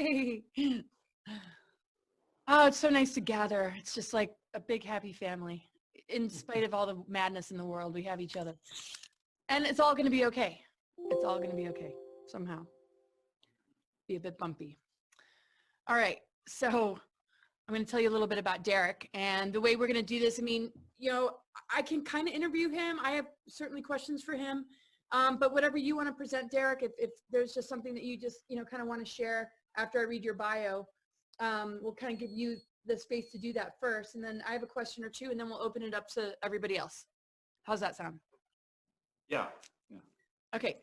Yay! Oh, it's so nice to gather. It's just like a big happy family. In spite of all the madness in the world, we have each other. And it's all going to be okay. It's all going to be okay somehow. Be a bit bumpy. All right. So I'm going to tell you a little bit about Derek and the way we're going to do this. I mean, I can kind of interview him. I have certainly questions for him. But whatever you want to present, Derek, if there's just something that you just, kind of want to share after I read your bio, we'll kind of give you the space to do that first. And then I have a question or two, and then we'll open it up to everybody else. How's that sound? Yeah. Okay.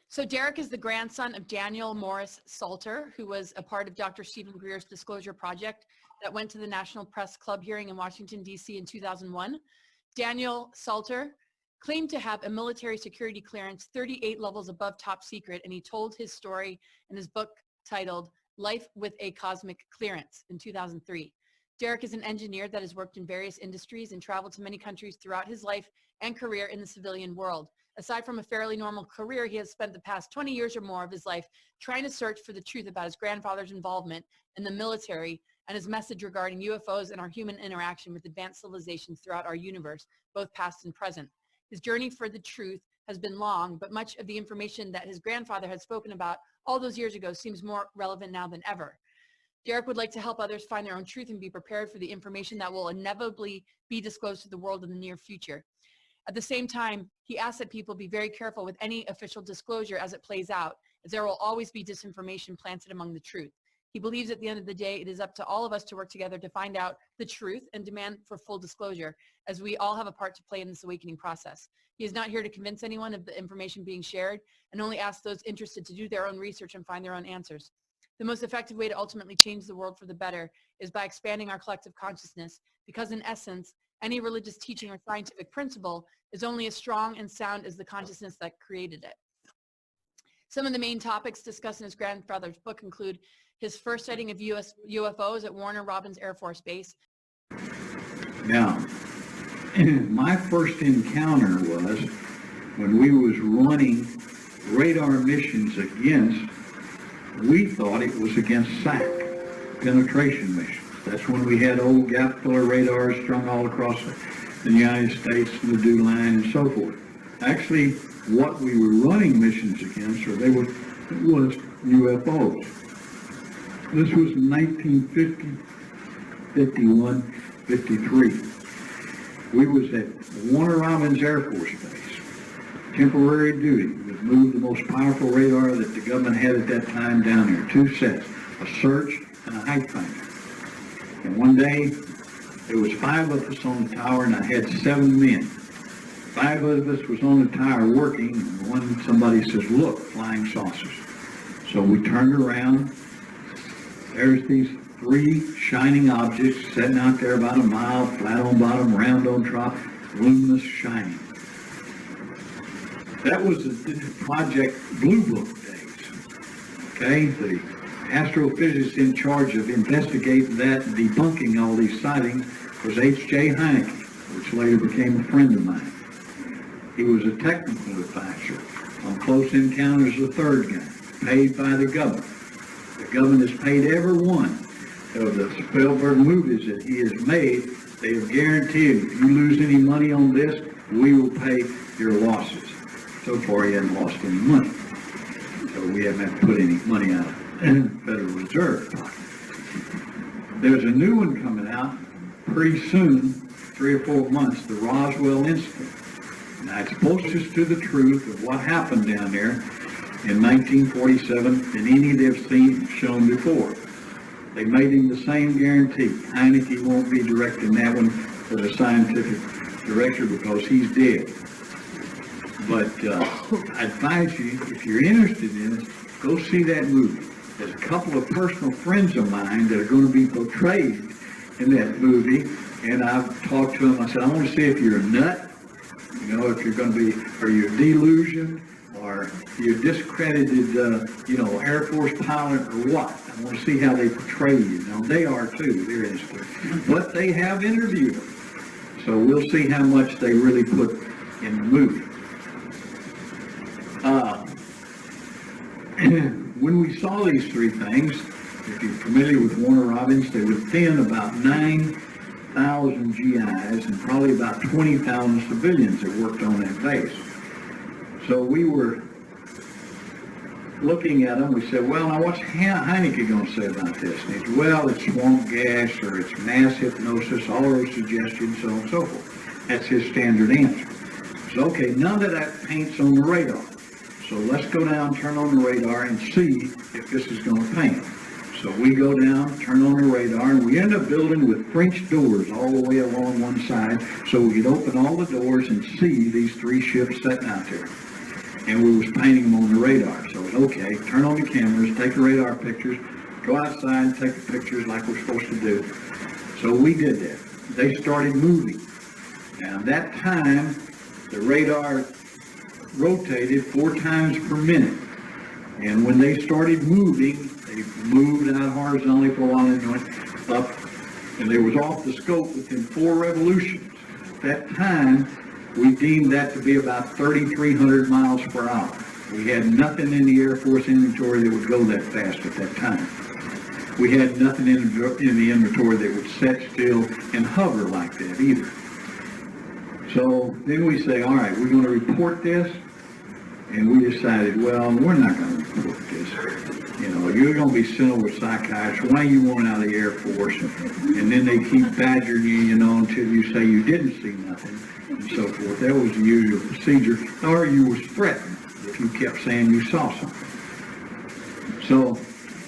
So Derek is the grandson of Daniel Morris Salter, who was a part of Dr. Stephen Greer's disclosure project that went to the National Press Club hearing in Washington, D.C. in 2001. Daniel Salter claimed to have a military security clearance 38 levels above top secret, and he told his story in his book titled Life with a Cosmic Clearance in 2003. Derek is an engineer that has worked in various industries and traveled to many countries throughout his life and career in the civilian world. Aside from a fairly normal career, he has spent the past 20 years or more of his life trying to search for the truth about his grandfather's involvement in the military and his message regarding UFOs and our human interaction with advanced civilizations throughout our universe, both past and present. His journey for the truth has been long, but much of the information that his grandfather had spoken about all those years ago seems more relevant now than ever. Derek would like to help others find their own truth and be prepared for the information that will inevitably be disclosed to the world in the near future. At the same time, he asks that people be very careful with any official disclosure as it plays out, as there will always be disinformation planted among the truth. He believes at the end of the day, it is up to all of us to work together to find out the truth and demand for full disclosure, as we all have a part to play in this awakening process. He is not here to convince anyone of the information being shared and only asks those interested to do their own research and find their own answers. The most effective way to ultimately change the world for the better is by expanding our collective consciousness, because in essence, any religious teaching or scientific principle is only as strong and sound as the consciousness that created it. Some of the main topics discussed in his grandfather's book include his first sighting of UFOs at Warner Robins Air Force Base. Now, my first encounter was when we was running radar missions against, we thought it was against SAC, penetration missions. That's when we had old gap filler radars strung all across the United States, the DEW line, and so forth. Actually, what we were running missions against, was UFOs. This was in 1950, 51, 53. We was at Warner Robins Air Force Base, temporary duty. We moved the most powerful radar that the government had at that time down there, 2 sets, a search and a height finder. And one day, there was 5 of us on the tower, and I had 7 men. 5 of us was on the tower working, and somebody says, "Look, flying saucers." So we turned around. There's these 3 shining objects sitting out there about a mile, flat on bottom, round on top, luminous shining. That was the Project Blue Book days. Okay, the astrophysicist in charge of investigating that and debunking all these sightings was H.J. Heineke, which later became a friend of mine. He was a technical advisor on Close Encounters of the Third Kind, paid by the government. The government has paid every one of the Spielberg movies that he has made. They have guaranteed if you lose any money on this, we will pay your losses. So far, he hasn't lost any money. So we haven't had to put any money out of the Federal Reserve pocket. There's a new one coming out pretty soon, 3 or 4 months, the Roswell incident. Now, it's closest to the truth of what happened down there in 1947 than any they've shown before. They made him the same guarantee. Heineke won't be directing that one as a scientific director because he's dead. But I advise you, if you're interested in it, go see that movie. There's a couple of personal friends of mine that are going to be portrayed in that movie, and I've talked to them. I said, I want to see if you're a nut, if you're going to be, are you a delusion, or you're a discredited, Air Force pilot, or what. I want to see how they portray you. Now, they are too, they're interested. But they have interviewed them. So we'll see how much they really put in the movie. When we saw these three things, if you're familiar with Warner Robins, they would thin about 9,000 GIs and probably about 20,000 civilians that worked on that base. So we were looking at them, we said, well, now what's Heineke going to say about this? And he said, well, it's swamp gas or it's mass hypnosis, all those suggestions, so on and so forth. That's his standard answer. So, okay, none of that paint's on the radar. So let's go down, turn on the radar and see if this is going to paint. So we go down, turn on the radar, and we end up building with French doors all the way along one side so we could open all the doors and see these three ships sitting out there. And we was painting them on the radar. So it was okay, turn on the cameras, take the radar pictures, go outside and take the pictures like we're supposed to do. So we did that. They started moving. Now at that time, the radar rotated 4 times per minute. And when they started moving, they moved out horizontally for a while and went up, and they was off the scope within 4 revolutions. At that time, we deemed that to be about 3,300 miles per hour. We had nothing in the Air Force inventory that would go that fast at that time. We had nothing in the inventory that would set still and hover like that either. So then we say, all right, we're going to report this. And we decided, well, we're not going to report this. You know, you're going to be sent over to psychiatrists. Why you weren't out of the Air Force? And then they keep badgering you, you know, until you say you didn't see nothing and so forth. That was the usual procedure. Or you was threatened if you kept saying you saw something. So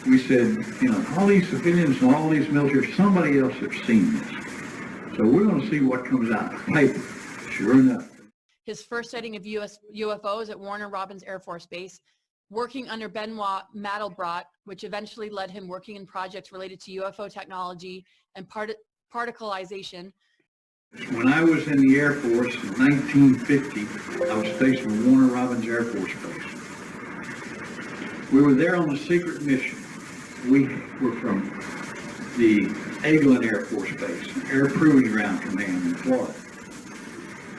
we said, you know, all these civilians and all these military, somebody else has seen this. So we're going to see what comes out of the paper. Sure enough. His first sighting of UFOs at Warner Robins Air Force Base, working under Benoit Mandelbrot, which eventually led him working in projects related to UFO technology and particleization. When I was in the Air Force in 1950, I was stationed at Warner Robins Air Force Base. We were there on a secret mission. We were from the Eglin Air Force Base, Air Proving Ground Command in Florida.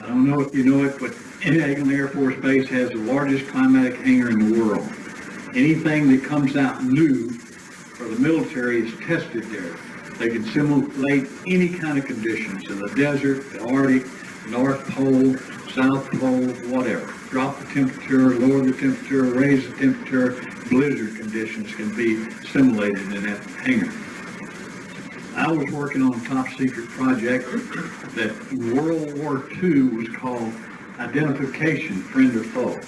I don't know if you know it, but Eglin Air Force Base has the largest climatic hangar in the world. Anything that comes out new for the military is tested there. They can simulate any kind of conditions in the desert, the Arctic, North Pole, South Pole, whatever. Drop the temperature, lower the temperature, raise the temperature. Blizzard conditions can be simulated in that hangar. I was working on a top secret project that in World War II was called identification, friend or foe.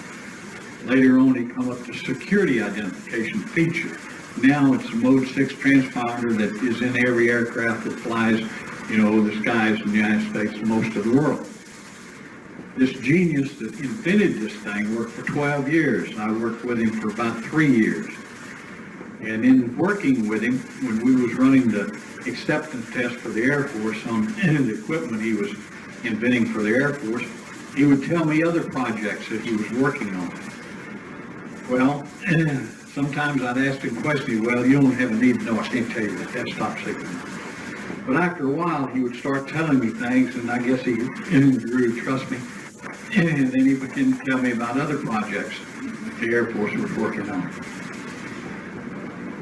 Later on, it come up to security identification feature. Now it's a Mode 6 transponder that is in every aircraft that flies, you know, the skies in the United States and most of the world. This genius that invented this thing worked for 12 years. I worked with him for about 3 years. And in working with him, when we was running the acceptance test for the Air Force on the equipment he was inventing for the Air Force, he would tell me other projects that he was working on. Well, sometimes I'd ask him questions, well, you don't have a need to know, I can't tell you that, that's top secret. But after a while, he would start telling me things, and I guess he grew to trust me. And then he began to tell me about other projects the Air Force was working on.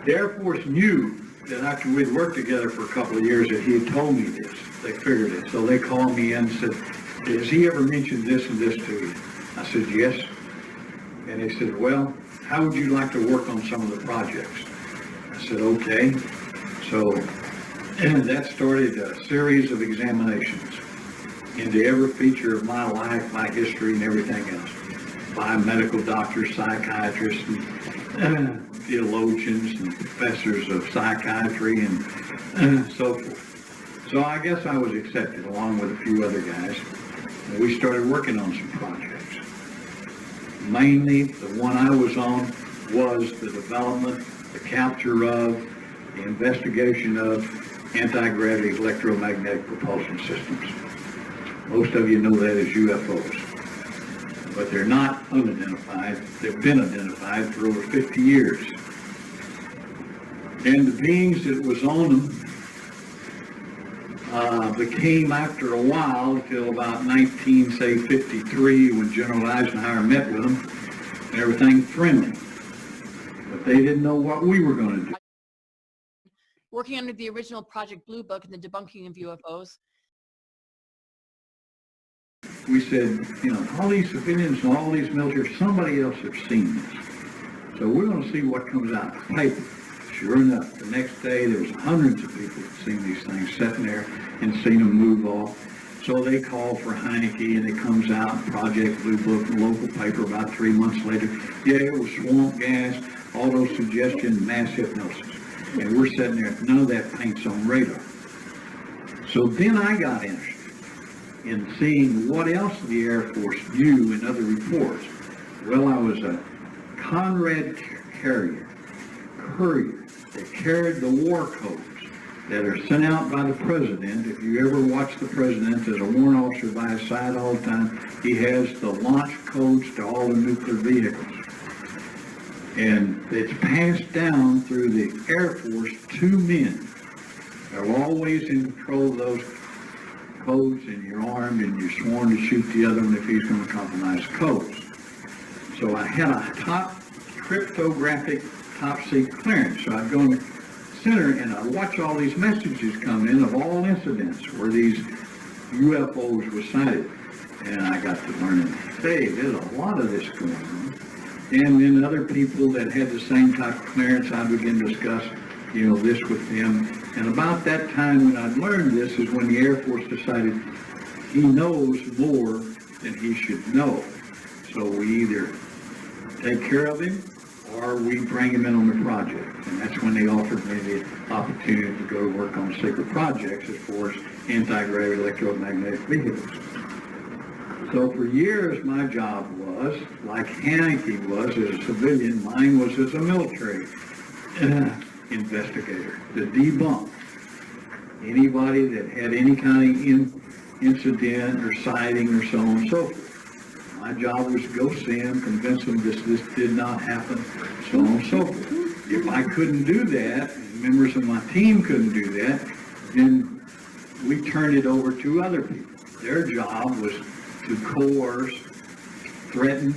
The Air Force knew that after we'd worked together for a couple of years that he had told me this. They figured it. So they called me in and said, has he ever mentioned this and this to you? I said, yes. And they said, well, how would you like to work on some of the projects? I said, okay. So that started a series of examinations into every feature of my life, my history, and everything else. By medical doctors, psychiatrists, and theologians, and professors of psychiatry, and so forth. So I guess I was accepted along with a few other guys. And we started working on some projects. Mainly, the one I was on was the development, the capture of, the investigation of anti-gravity electromagnetic propulsion systems. Most of you know that as UFOs. But they're not unidentified. They've been identified for over 50 years. And the beings that was on them became, after a while, till about 1953, when General Eisenhower met with them, and everything friendly. But They didn't know what we were going to do. Working under the original Project Blue Book and the debunking of UFOs. We said, you know, all these civilians and all these military, somebody else has seen this. So we're going to see what comes out of the paper. Sure enough, the next day there was hundreds of people that seen these things sitting there and seen them move off. So they call for Heineke, and it comes out, Project Blue Book, the local paper about 3 months later. Yeah, it was swamp gas, auto-suggestion, mass hypnosis. And we're sitting there, none of that paint's on radar. So then I got interested in seeing what else the Air Force knew in other reports. Well, I was a Conrad courier that carried the war codes that are sent out by the president. If you ever watch the president, there's a warrant officer by his side all the time. He has the launch codes to all the nuclear vehicles. And it's passed down through the Air Force to men. They're always in control of those codes, and you're armed and you're sworn to shoot the other one if he's going to compromise codes. So I had a top cryptographic top secret clearance. So I'd go in the center and I'd watch all these messages come in of all incidents where these UFOs were sighted. And I got to learn, hey, there's a lot of this going on. And then other people that had the same type of clearance, I began to discuss, you know, this with them. And about that time when I'd learned this is when the Air Force decided he knows more than he should know. So we either take care of him or we bring him in on the project. And that's when they offered me the opportunity to go to work on secret projects as far as anti-gravity electromagnetic vehicles. So for years, my job was, like Heineke was as a civilian, mine was as a military investigator, to debunk anybody that had any kind of incident or sighting or so on and so forth. My job was to go see them, convince them this did not happen, so on and so forth. If I couldn't do that, and members of my team couldn't do that, then we turned it over to other people. Their job was to coerce, threaten,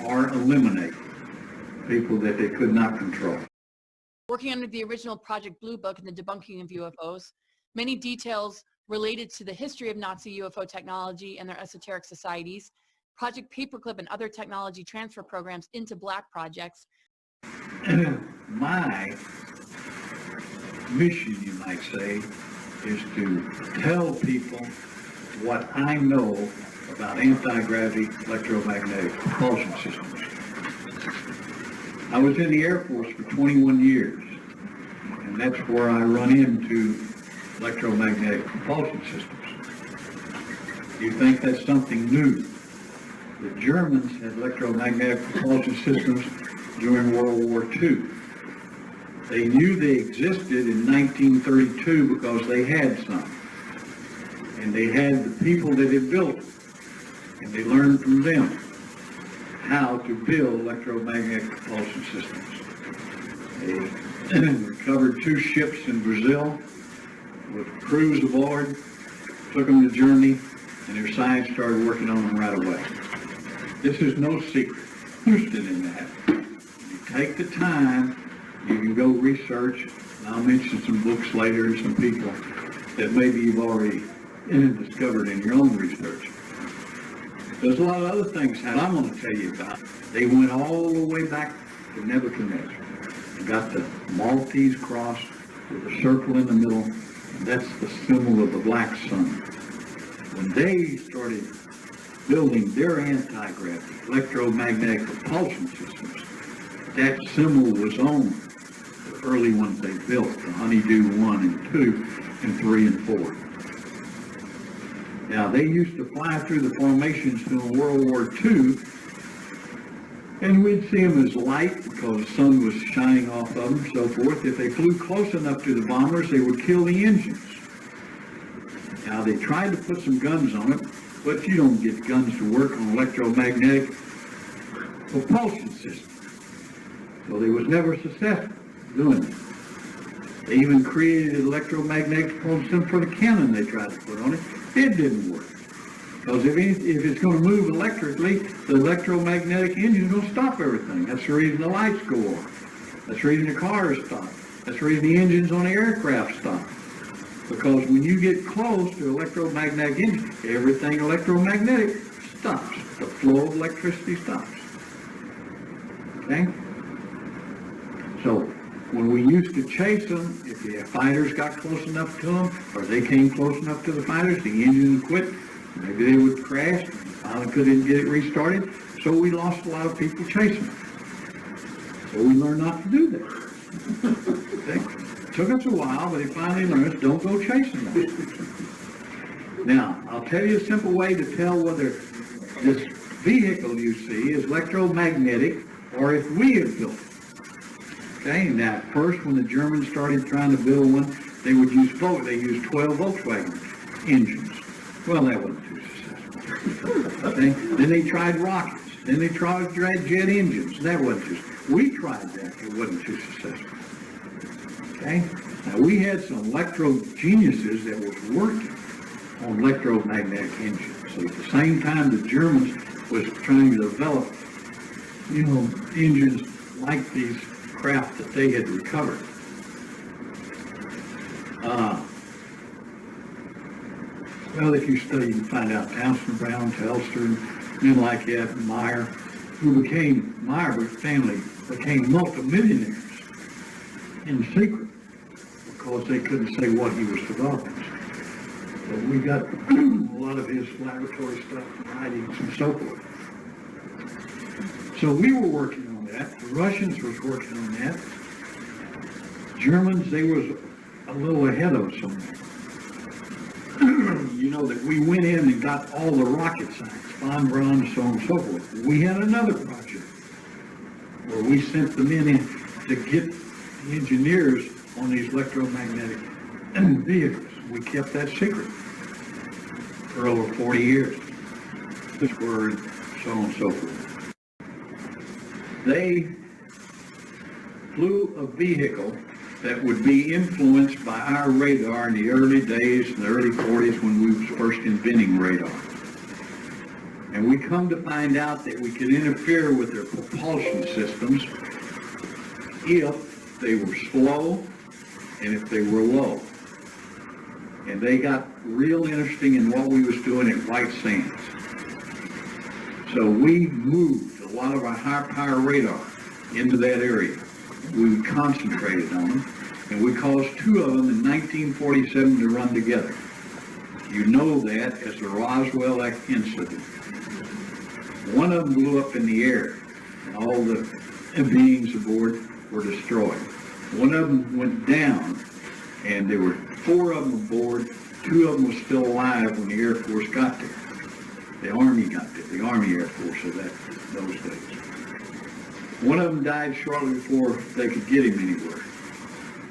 or eliminate people that they could not control. Working under the original Project Blue Book and the debunking of UFOs, many details related to the history of Nazi UFO technology and their esoteric societies, Project Paperclip and other technology transfer programs into black projects. My mission, you might say, is to tell people what I know about anti-gravity electromagnetic propulsion systems. I was in the Air Force for 21 years, and that's where I run into electromagnetic propulsion systems. You think that's something new? The Germans had electromagnetic propulsion systems during World War II. They knew they existed in 1932 because they had some. And they had the people that had built them. And they learned from them how to build electromagnetic propulsion systems. They recovered 2 ships in Brazil with crews aboard, took them to Germany, and their science started working on them right away. This is no secret. Interested in that. You take the time, you can go research, and I'll mention some books later and some people that maybe you've already discovered in your own research. There's a lot of other things that I'm going to tell you about. They went all the way back to Nebuchadnezzar. They got the Maltese cross with a circle in the middle, and that's the symbol of the black sun. When they started building their anti-gravity electromagnetic propulsion systems, that symbol was on the early ones they built, the Honeydew 1 and 2 and 3 and 4. Now, they used to fly through the formations during World War II, and we'd see them as light because the sun was shining off of them and so forth. If they flew close enough to the bombers, they would kill the engines. Now, they tried to put some guns on it, but you don't get guns to work on electromagnetic propulsion systems. So they was never successful doing it. They even created an electromagnetic propulsion system for the cannon they tried to put on it. It didn't work. Because if it's going to move electrically, the electromagnetic engine is going to stop everything. That's the reason the lights go on. That's reading the cars stop. That's reading the engines on the aircraft stop. Because when you get close to electromagnetic engines, everything electromagnetic stops. The flow of electricity stops. Okay? So when we used to chase them, if the fighters got close enough to them, or they came close enough to the fighters, the engine would quit. Maybe they would crash. And the pilot couldn't get it restarted. So we lost a lot of people chasing them. So we learned not to do that. Okay? Took us a while, but he finally learned, don't go chasing them. Now, I'll tell you a simple way to tell whether this vehicle you see is electromagnetic or if we have built it. Okay, now first when the Germans started trying to build one, they would use both. They used 12 Volkswagen engines. Well, that wasn't too successful. Okay? Then they tried rockets. Then they tried jet engines. That wasn't too successful. We tried that. It wasn't too successful. Okay? Now we had some electro geniuses that was working on electromagnetic engines. So at the same time the Germans was trying to develop, engines like these craft that they had recovered. Well, if you study, you can find out Townsend Brown, Telstor, men like that, Meyer, Meyer family became multimillionaires in secret because they couldn't say what he was developing. So we got a lot of his laboratory stuff, writings, and so forth. So we were working on that. The Russians was working on that. Germans, they was a little ahead of us on that. That we went in and got all the rocket science, von Braun, so on and so forth. We had another project where we sent the men in to get the engineers on these electromagnetic vehicles. We kept that secret for over 40 years. This word, so on and so forth. They flew a vehicle that would be influenced by our radar in the early days, in the early 40s when we was first inventing radar. And we come to find out that we could interfere with their propulsion systems if they were slow and if they were low. And they got real interesting in what we was doing at White Sands. So we moved a lot of our high power radar into that area. We concentrated on them, and we caused two of them in 1947 to run together. You know that as the Roswell incident. One of them blew up in the air, and all the beings aboard were destroyed. One of them went down, and there were 4 of them aboard. 2 of them were still alive when the Air Force got there. The Army got there, the Army Air Force of those days. One of them died shortly before they could get him anywhere.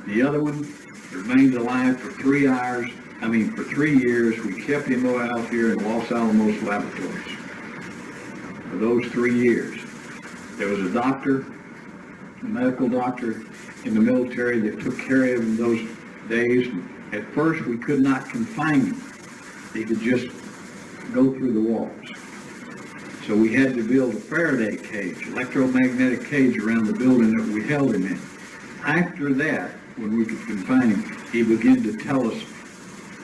The other one remained alive for 3 years. We kept him out here in Los Alamos laboratories for those 3 years. There was a doctor, a medical doctor in the military that took care of him those days. At first, we could not confine him. He could just go through the walls. So we had to build a Faraday cage, electromagnetic cage around the building that we held him in. After that, when we could confine him, he began to tell us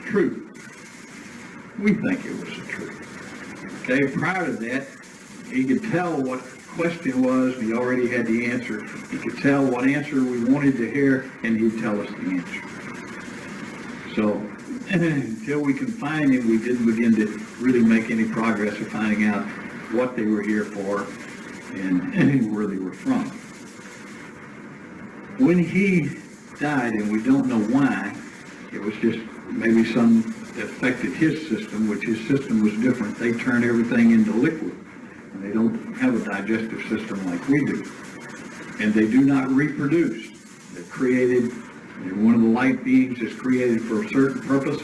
truth. We think it was the truth. Okay, prior to that, he could tell what the question was, and he already had the answer. He could tell what answer we wanted to hear, and he'd tell us the answer. So until we confined him, we didn't begin to really make any progress of finding out what they were here for and where they were from. When he died, and we don't know why, it was just maybe some that affected his system, which his system was different. They turn everything into liquid, and they don't have a digestive system like we do. And they do not reproduce. They're created, one of the light beings is created for a certain purpose,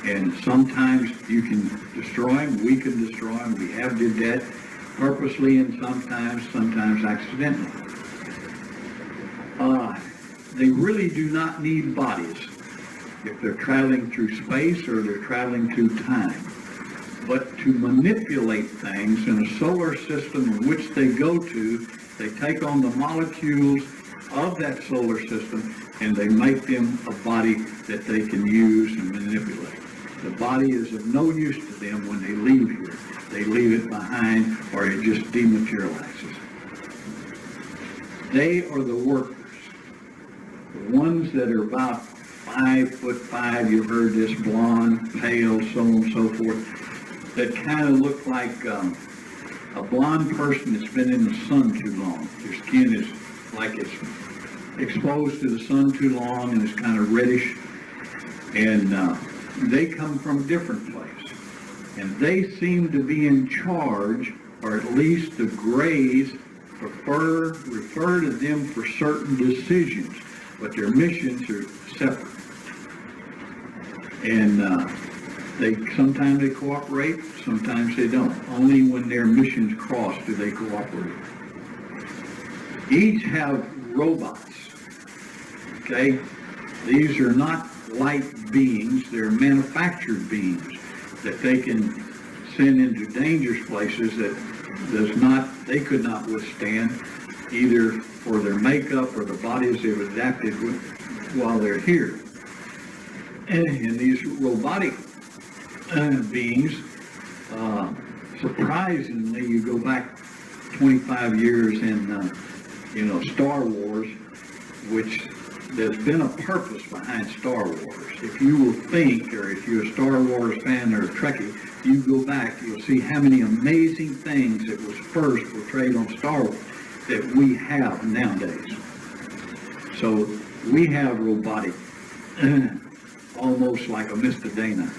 and sometimes you can destroy them, we can destroy them, we have did that purposely and sometimes accidentally. They really do not need bodies if they're traveling through space or they're traveling through time. But to manipulate things in a solar system in which they go to, they take on the molecules of that solar system, and they make them a body that they can use and manipulate. The body is of no use to them when they leave here. They leave it behind, or it just dematerializes. They are the workers. The ones that are about 5'5", you've heard this, blonde, pale, so on and so forth, that kind of look like a blonde person that's been in the sun too long. Their skin is like it's exposed to the sun too long and it's kind of reddish. And they come from a different place. And they seem to be in charge, or at least the Greys refer to them for certain decisions, but their missions are separate. And sometimes they cooperate, sometimes they don't. Only when their missions cross do they cooperate. Each have robots, okay? These are not light beings, they're manufactured beings that they can send into dangerous places that they could not withstand, either for their makeup or the bodies they've adapted with while they're here. And these robotic beings, surprisingly, you go back 25 years in, Star Wars, which there's been a purpose behind Star Wars. If you will think, or if you're a Star Wars fan or a Trekkie, you go back, you'll see how many amazing things that was first portrayed on Star Wars that we have nowadays. So we have robotic, almost like a Mr. Dana,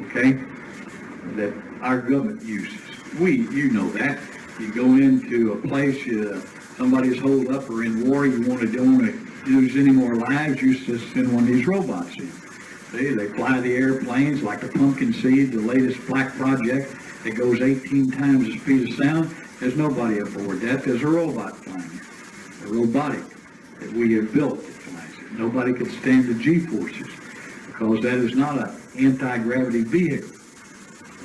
okay, that our government uses. You know that. You go into a place, somebody's holed up or in war, you don't want to lose any more lives, you just send one of these robots in. They fly the airplanes like a pumpkin seed, the latest black project that goes 18 times the speed of sound. There's nobody aboard that. There's a robot flying it, a robotic that we have built that flies it. Nobody could stand the G-forces because that is not an anti-gravity vehicle.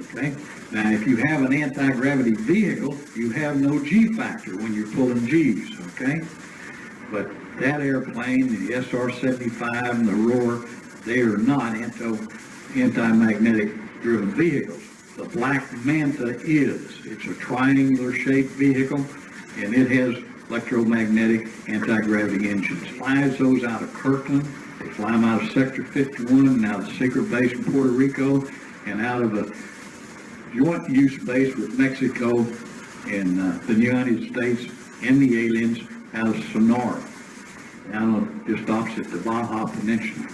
Okay? Now, if you have an anti-gravity vehicle, you have no G-factor when you're pulling G's, okay? But that airplane, the SR-75 and the Roar, they are not anti-magnetic driven vehicles. The Black Manta is. It's a triangular shaped vehicle, and it has electromagnetic anti-gravity engines. Flies those out of Kirkland. They fly them out of Sector 51 and out of the secret base in Puerto Rico and out of a joint use base with Mexico and the United States and the aliens out of Sonora, down just opposite the Baja Peninsula.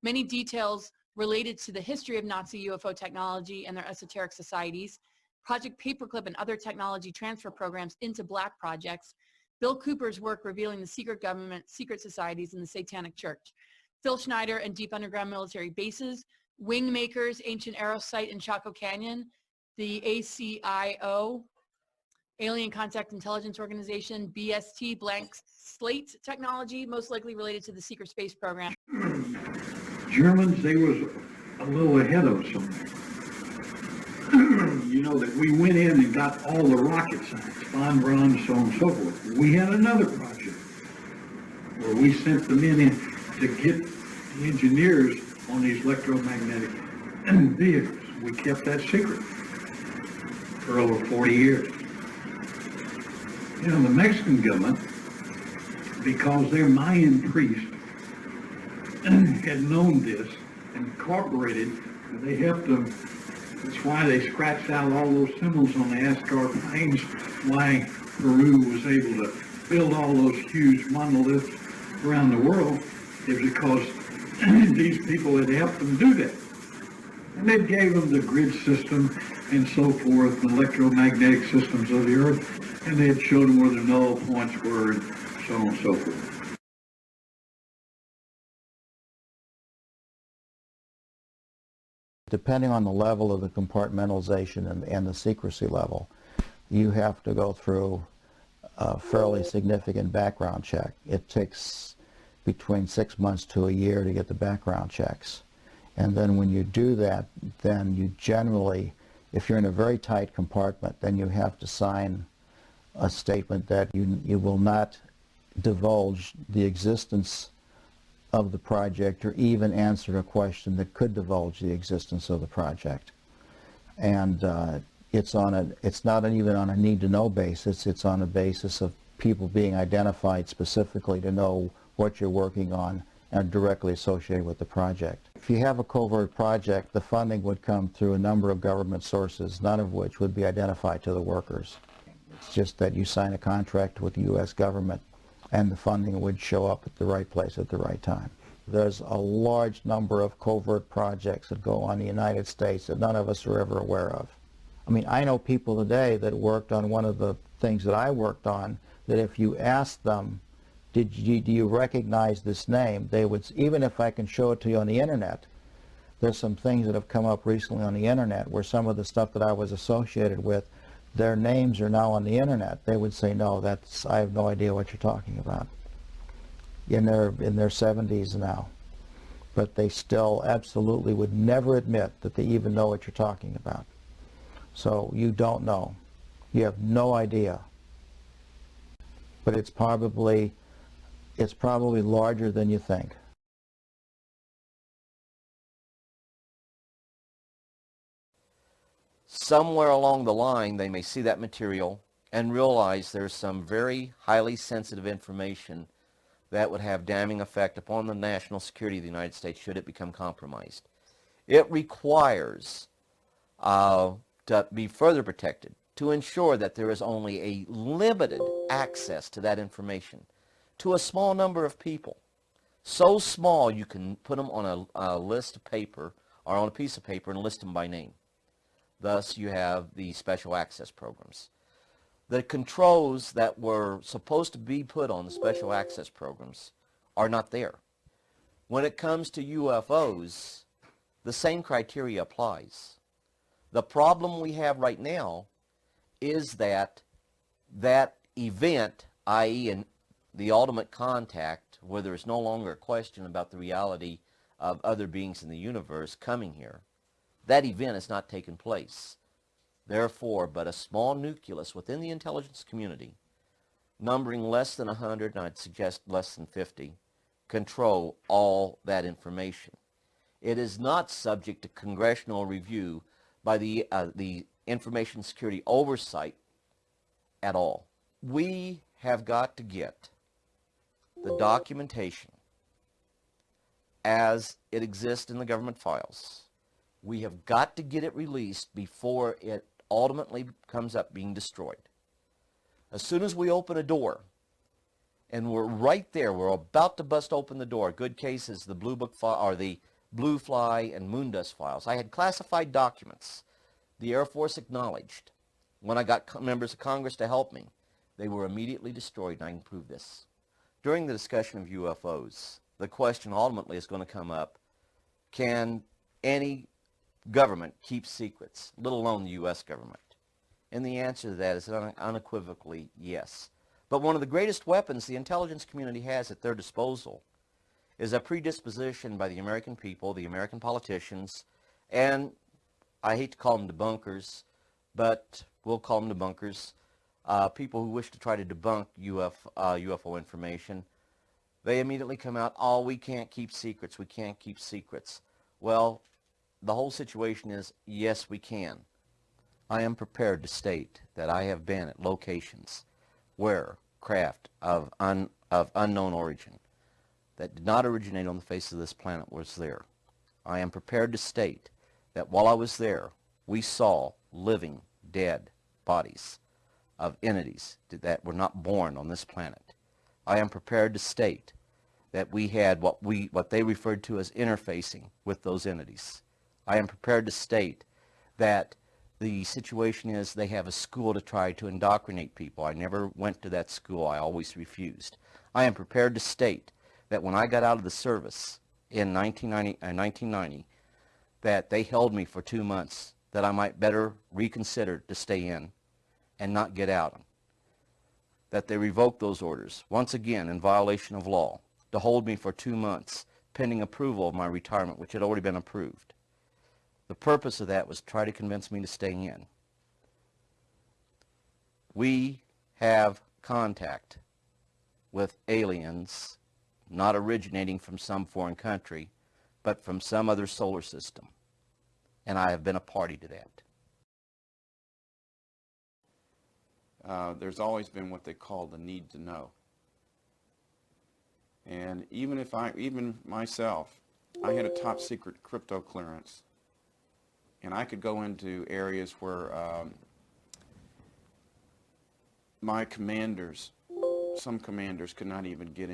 Many details related to the history of Nazi UFO technology and their esoteric societies, Project Paperclip and other technology transfer programs into black projects, Bill Cooper's work revealing the secret government, secret societies, and the Satanic Church, Phil Schneider and deep underground military bases, Wing Makers, ancient arrow site in Chaco Canyon, the ACIO, Alien Contact Intelligence Organization, BST, blank slate technology, most likely related to the secret space program. Germans, they was a little ahead of us on that. You know, that we went in and got all the rocket science, von Braun, so on and so forth. We had another project where we sent the men in to get the engineers on these electromagnetic vehicles. We kept that secret for over 40 years. You know, the Mexican government, because their Mayan priest had known this and incorporated, they helped them. That's why they scratched out all those symbols on the Ascar plains, why Peru was able to build all those huge monoliths around the world, is because these people had helped them do that. And they gave them the grid system and so forth, the electromagnetic systems of the earth, and they had showed them where the null points were and so on and so forth. Depending on the level of the compartmentalization and the secrecy level, you have to go through a fairly significant background check. It takes between 6 months to a year to get the background checks. And then when you do that, then you generally, if you're in a very tight compartment, then you have to sign a statement that you will not divulge the existence of the project or even answer a question that could divulge the existence of the project. And it's not even on a need-to-know basis. It's on a basis of people being identified specifically to know what you're working on and directly associated with the project. If you have a covert project, the funding would come through a number of government sources, none of which would be identified to the workers. It's just that you sign a contract with the U.S. government and the funding would show up at the right place at the right time. There's a large number of covert projects that go on in the United States that none of us are ever aware of. I mean, I know people today that worked on one of the things that I worked on, that if you asked them, do you recognize this name, they would, even if I can show it to you on the internet, there's some things that have come up recently on the internet where some of the stuff that I was associated with, their names are now on the internet. They would say, no, I have no idea what you're talking about. In their 70s now. But they still absolutely would never admit that they even know what you're talking about. So you don't know. You have no idea. But it's probably larger than you think. Somewhere along the line, they may see that material and realize there's some very highly sensitive information that would have damning effect upon the national security of the United States should it become compromised. It requires to be further protected to ensure that there is only a limited access to that information to a small number of people. So small you can put them on a list of paper or on a piece of paper and list them by name. Thus you have the special access programs. The controls that were supposed to be put on the special access programs are not there. When it comes to UFOs, the same criteria applies. The problem we have right now is that event, i.e. the ultimate contact, where there is no longer a question about the reality of other beings in the universe coming here, that event has not taken place. Therefore, but a small nucleus within the intelligence community, numbering less than 100, and I'd suggest less than 50, control all that information. It is not subject to congressional review by the Information Security Oversight at all. We have got to get the documentation as it exists in the government files. We have got to get it released before it ultimately comes up being destroyed. As soon as we open a door, and we're right there, we're about to bust open the door. Good case is the Blue Book file, or the Blue Fly and Moondust files. I had classified documents. The Air Force acknowledged. When I got members of Congress to help me, they were immediately destroyed, and I can prove this. During the discussion of UFOs, the question ultimately is going to come up, can any government keep secrets, let alone the U.S. government? And the answer to that is unequivocally yes. But one of the greatest weapons the intelligence community has at their disposal is a predisposition by the American people, the American politicians, and I hate to call them debunkers, but we'll call them debunkers, people who wish to try to debunk UFO information. They immediately come out, oh, we can't keep secrets, we can't keep secrets. Well, the whole situation is, yes, we can. I am prepared to state that I have been at locations where craft of unknown origin that did not originate on the face of this planet was there. I am prepared to state that while I was there, we saw living, dead bodies of entities that were not born on this planet. I am prepared to state that we had what they referred to as interfacing with those entities. I am prepared to state that the situation is they have a school to try to indoctrinate people. I never went to that school. I always refused. I am prepared to state that when I got out of the service in 1990, that they held me for 2 months, that I might better reconsider to stay in and not get out. That they revoked those orders, once again in violation of law, to hold me for 2 months pending approval of my retirement, which had already been approved. The purpose of that was to try to convince me to stay in. We have contact with aliens not originating from some foreign country, but from some other solar system. And I have been a party to that. There's always been what they call the need to know. And even myself, I had a top secret crypto clearance, and I could go into areas where some commanders could not even get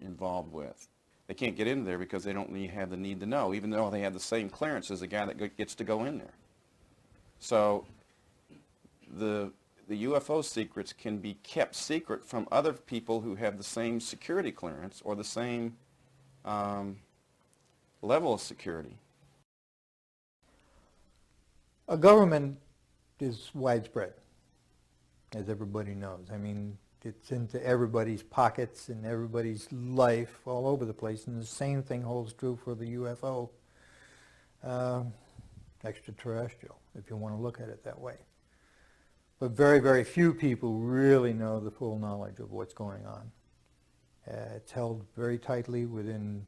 involved with. They can't get in there because they don't have the need to know, even though they have the same clearance as the guy that gets to go in there. So the UFO secrets can be kept secret from other people who have the same security clearance or the same level of security. A government is widespread, as everybody knows. I mean, it's into everybody's pockets and everybody's life all over the place, and the same thing holds true for the UFO extraterrestrial, if you want to look at it that way. But very, very few people really know the full knowledge of what's going on. It's held very tightly within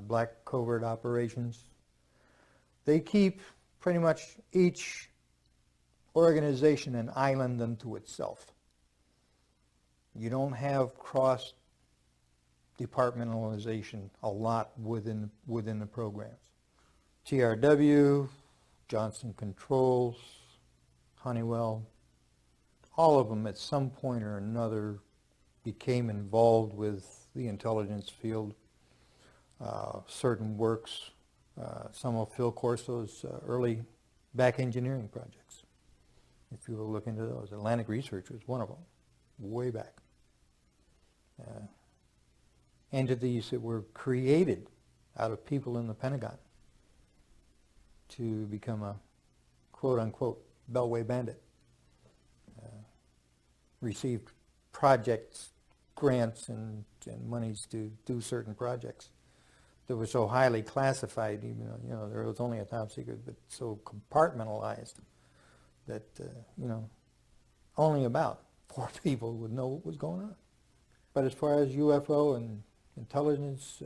black covert operations. They keep pretty much each organization an island unto itself. You don't have cross-departmentalization a lot within the programs. TRW, Johnson Controls, Honeywell, all of them at some point or another became involved with the intelligence field, certain works, some of Phil Corso's early back engineering projects. If you will look into those, Atlantic Research was one of them, way back. Entities that were created out of people in the Pentagon to become a quote-unquote Beltway bandit. Received projects, grants, and monies to do certain projects that were so highly classified, even though, there was only a top secret, but so compartmentalized that, only about 4 people would know what was going on. But as far as UFO and intelligence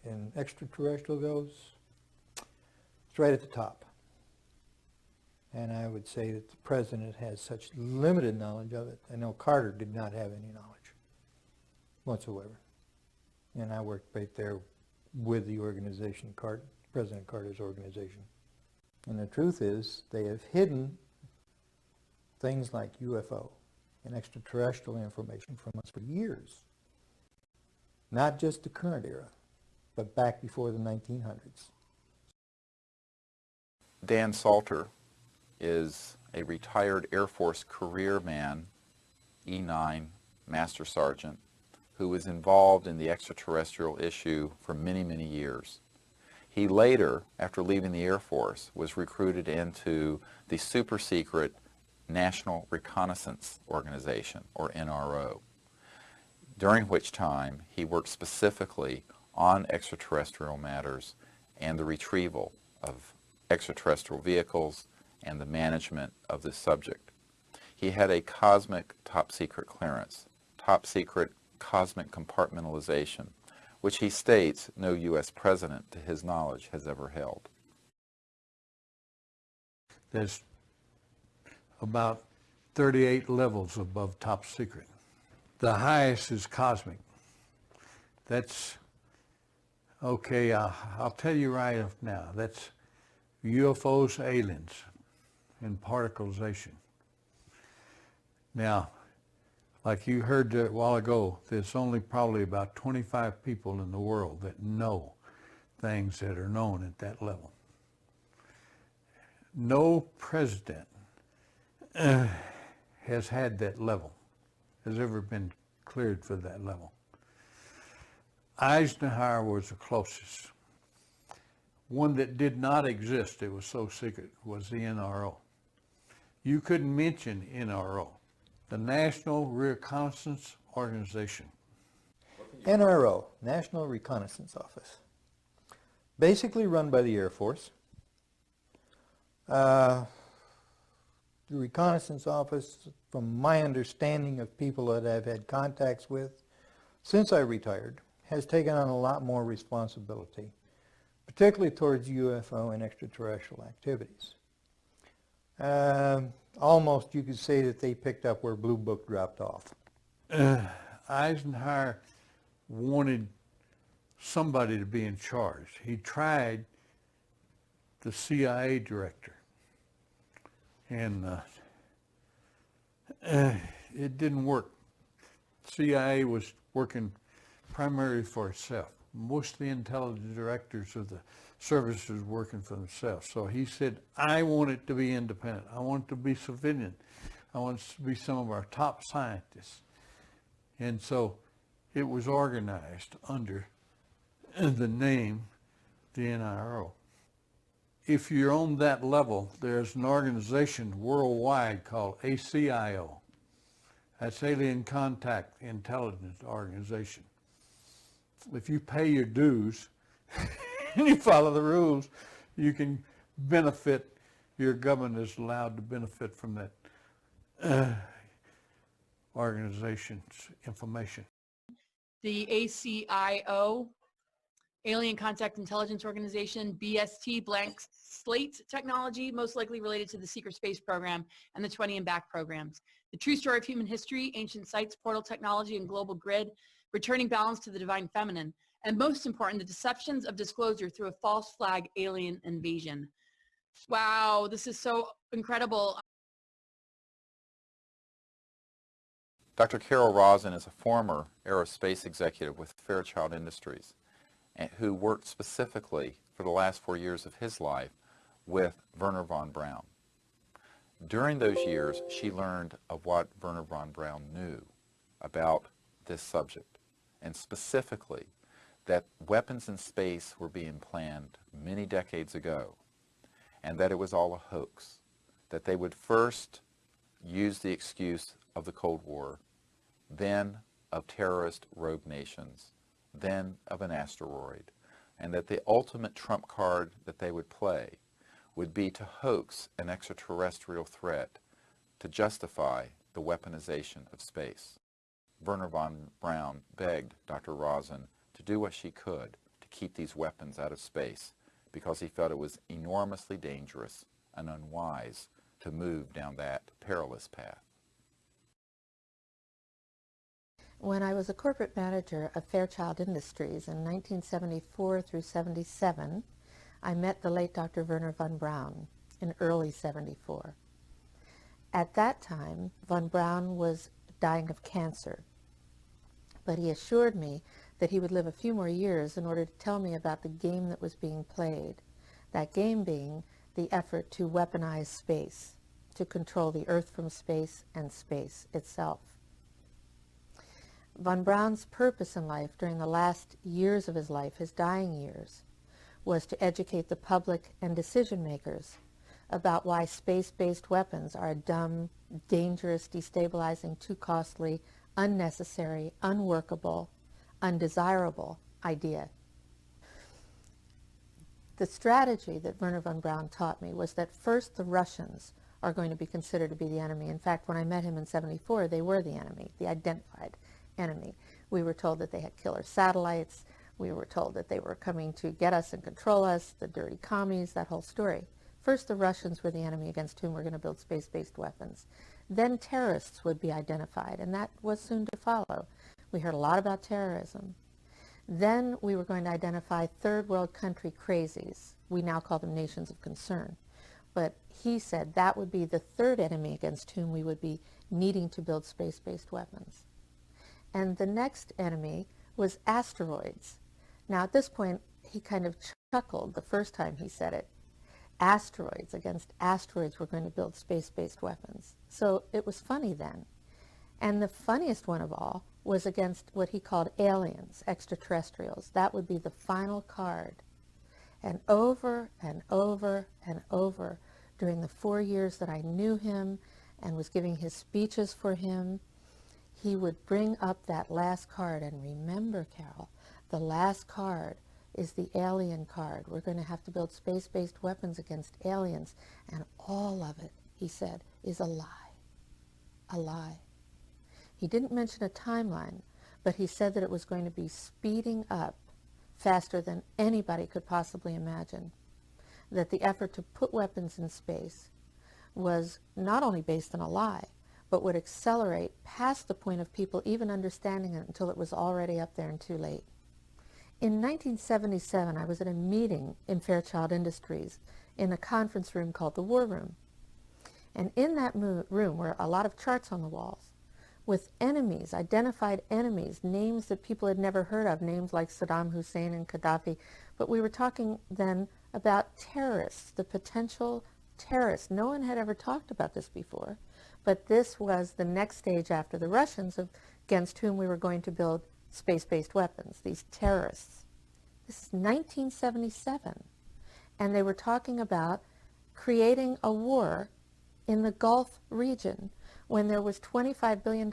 and extraterrestrial goes, it's right at the top. And I would say that the president has such limited knowledge of it. I know Carter did not have any knowledge whatsoever. And I worked right there with the organization, President Carter's organization. And the truth is, they have hidden things like UFO and extraterrestrial information from us for years. Not just the current era, but back before the 1900s. Dan Salter is a retired Air Force career man, E9 Master Sergeant, who was involved in the extraterrestrial issue for many, many years. He later, after leaving the Air Force, was recruited into the super secret National Reconnaissance Organization, or NRO, during which time he worked specifically on extraterrestrial matters and the retrieval of extraterrestrial vehicles and the management of this subject. He had a cosmic top secret clearance, top secret cosmic compartmentalization, which he states no U.S. president, to his knowledge, has ever held. There's about 38 levels above top secret. The highest is cosmic. That's, okay, I'll tell you right off now, that's UFOs, aliens, and particleization. Now, like you heard a while ago, there's only probably about 25 people in the world that know things that are known at that level. No president has had that level, has ever been cleared for that level. Eisenhower was the closest. One that did not exist, it was so secret, was the NRO. You couldn't mention NRO, the National Reconnaissance Organization. NRO, National Reconnaissance Office, basically run by the Air Force. The Reconnaissance Office, from my understanding of people that I've had contacts with, since I retired, has taken on a lot more responsibility, particularly towards UFO and extraterrestrial activities. Almost you could say that they picked up where Blue Book dropped off. Eisenhower wanted somebody to be in charge. He tried the CIA director, and it didn't work. CIA was working primarily for itself. Most of the intelligence directors of the services were working for themselves. So he said, I want it to be independent. I want it to be civilian. I want it to be some of our top scientists. And so it was organized under the name, the NRO. If you're on that level, there's an organization worldwide called ACIO. That's Alien Contact Intelligence Organization. If you pay your dues and you follow the rules, you can benefit, your government is allowed to benefit from that organization's information. The ACIO, Alien Contact Intelligence Organization, BST, blank slate technology, most likely related to the secret space program and the 20 and back programs. The true story of human history, ancient sites, portal technology, and global grid, returning balance to the divine feminine, and most important, the deceptions of disclosure through a false flag alien invasion. Wow, this is so incredible. Dr. Carol Rosin is a former aerospace executive with Fairchild Industries, who worked specifically for the last 4 years of his life with Wernher von Braun. During those years, she learned of what Wernher von Braun knew about this subject, and specifically that weapons in space were being planned many decades ago, and that it was all a hoax, that they would first use the excuse of the Cold War, then of terrorist rogue nations, then of an asteroid, and that the ultimate trump card that they would play would be to hoax an extraterrestrial threat to justify the weaponization of space. Wernher von Braun begged Dr. Rosin to do what she could to keep these weapons out of space because he felt it was enormously dangerous and unwise to move down that perilous path. When I was a corporate manager of Fairchild Industries in 1974 through 77, I met the late Dr. Wernher von Braun in early 74. At that time, von Braun was dying of cancer, but he assured me that he would live a few more years in order to tell me about the game that was being played, that game being the effort to weaponize space, to control the Earth from space and space itself. Von Braun's purpose in life during the last years of his life, his dying years, was to educate the public and decision makers about why space-based weapons are a dumb, dangerous, destabilizing, too costly, unnecessary, unworkable, undesirable idea. The strategy that Wernher von Braun taught me was that first the Russians are going to be considered to be the enemy. In fact, when I met him in 74, they were the enemy, the identified enemy. We were told that they had killer satellites. We were told that they were coming to get us and control us, the dirty commies, that whole story. First, the Russians were the enemy against whom we're going to build space-based weapons. Then terrorists would be identified, and that was soon to follow. We heard a lot about terrorism. Then we were going to identify third world country crazies. We now call them nations of concern. But he said that would be the third enemy against whom we would be needing to build space-based weapons. And the next enemy was asteroids. Now at this point, he kind of chuckled the first time he said it. Asteroids, against asteroids we're going to build space-based weapons. So it was funny then. And the funniest one of all was against what he called aliens, extraterrestrials. That would be the final card. And over and over and over during the 4 years that I knew him and was giving his speeches for him, he would bring up that last card. And remember, Carol, the last card is the alien card. We're going to have to build space-based weapons against aliens. And all of it, he said, is a lie. A lie. He didn't mention a timeline, but he said that it was going to be speeding up faster than anybody could possibly imagine, that the effort to put weapons in space was not only based on a lie, but would accelerate past the point of people even understanding it until it was already up there and too late. In 1977, I was at a meeting in Fairchild Industries in a conference room called the War Room. And in that room were a lot of charts on the walls with enemies, identified enemies, names that people had never heard of, names like Saddam Hussein and Gaddafi. But we were talking then about terrorists, the potential terrorists. No one had ever talked about this before. But this was the next stage after the Russians against whom we were going to build space-based weapons, these terrorists. This is 1977. And they were talking about creating a war in the Gulf region when there was $25 billion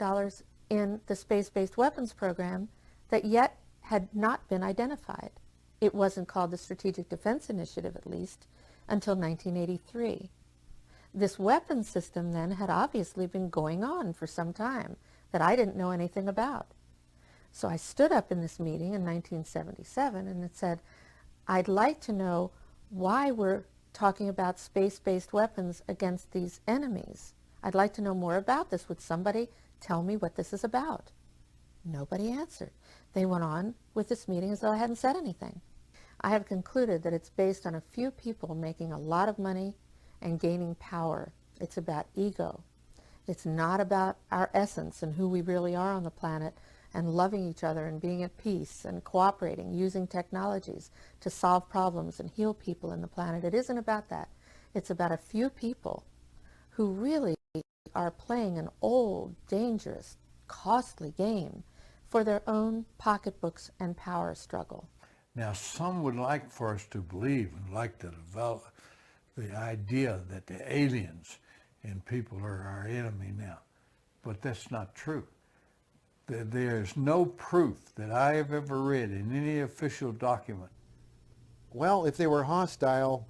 in the space-based weapons program that yet had not been identified. It wasn't called the Strategic Defense Initiative, at least, until 1983. This weapons system then had obviously been going on for some time that I didn't know anything about. So I stood up in this meeting in 1977 and it said, I'd like to know why we're talking about space-based weapons against these enemies. I'd like to know more about this. Would somebody tell me what this is about? Nobody answered. They went on with this meeting as though I hadn't said anything. I have concluded that it's based on a few people making a lot of money and gaining power. It's about ego. It's not about our essence and who we really are on the planet and loving each other and being at peace and cooperating, using technologies to solve problems and heal people in the planet. It isn't about that. It's about a few people who really are playing an old, dangerous, costly game for their own pocketbooks and power struggle. Now, some would like for us to believe and like to develop the idea that the aliens and people are our enemy now, but that's not true. There's no proof that I have ever read in any official document. Well, if they were hostile,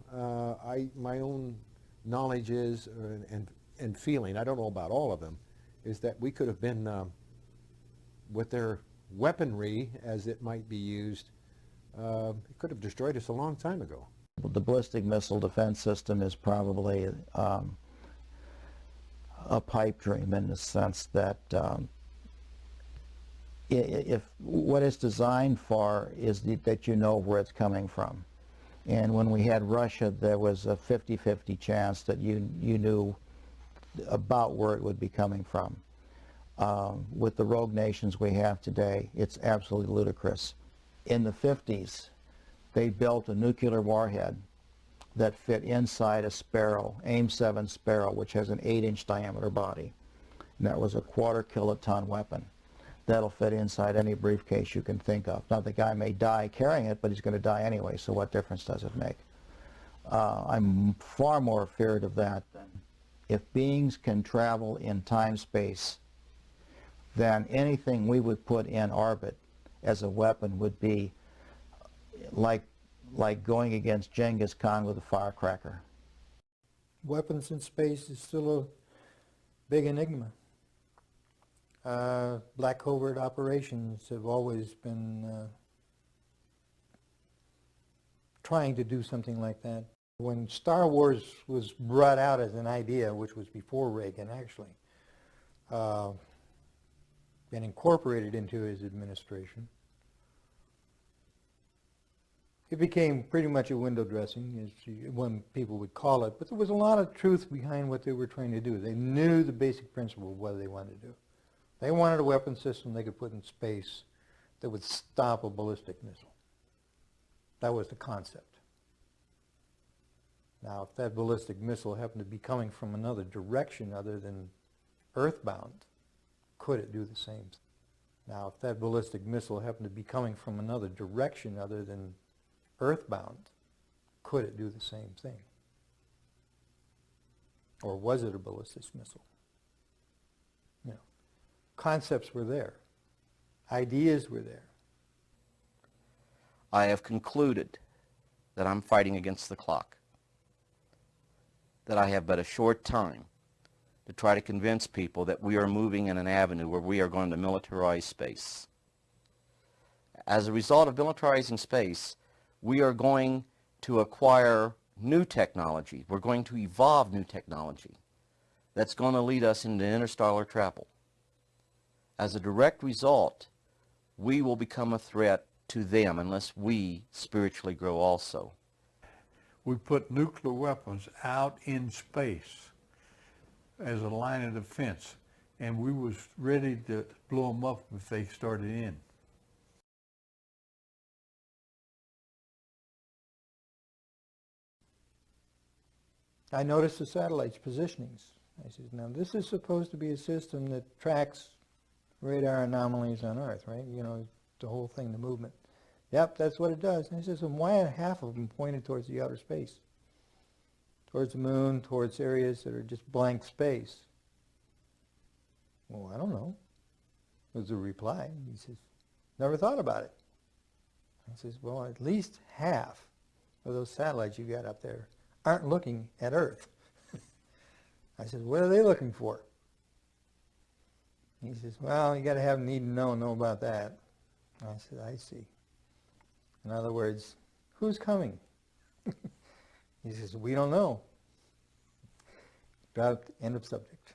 my own knowledge is, and feeling, I don't know about all of them, is that we could have been, with their weaponry as it might be used, it could have destroyed us a long time ago. The ballistic missile defense system is probably a pipe dream in the sense that if what it's designed for is that you know where it's coming from. And when we had Russia, there was a 50-50 chance that you knew about where it would be coming from. With the rogue nations we have today, it's absolutely ludicrous. In the 50s, they built a nuclear warhead that fit inside a Sparrow, AIM-7 Sparrow, which has an 8-inch diameter body. And that was a quarter-kiloton weapon. That'll fit inside any briefcase you can think of. Now, the guy may die carrying it, but he's going to die anyway, so what difference does it make? I'm far more feared of that than if beings can travel in time-space, then anything we would put in orbit as a weapon would be like going against Genghis Khan with a firecracker. Weapons in space is still a big enigma. Black covert operations have always been trying to do something like that. When Star Wars was brought out as an idea, which was before Reagan actually, and incorporated into his administration, it became pretty much a window dressing, as one people would call it, but there was a lot of truth behind what they were trying to do. They knew the basic principle of what they wanted to do. They wanted a weapon system they could put in space that would stop a ballistic missile. That was the concept. Now, if that ballistic missile happened to be coming from another direction other than earthbound, could it do the same thing? Now, if that ballistic missile happened to be coming from another direction other than earthbound, could it do the same thing? Or was it a ballistic missile? You know, concepts were there. Ideas were there. I have concluded that I'm fighting against the clock, that I have but a short time to try to convince people that we are moving in an avenue where we are going to militarize space. As a result of militarizing space, we are going to acquire new technology. We're going to evolve new technology that's going to lead us into interstellar travel. As a direct result, we will become a threat to them unless we spiritually grow also. We put nuclear weapons out in space as a line of defense, and we was ready to blow them up if they started in. I noticed the satellite's positionings. I said, now this is supposed to be a system that tracks radar anomalies on Earth, right? You know, the whole thing, the movement. Yep, that's what it does. And I said, well, why are half of them pointed towards the outer space? Towards the moon, towards areas that are just blank space? Well, I don't know, was the reply. He says, never thought about it. I says, well, at least half of those satellites you got up there aren't looking at Earth. I said, what are they looking for? He says, well, you got to have need to know about that. I said, I see. In other words, who's coming? He says, we don't know. End of subject.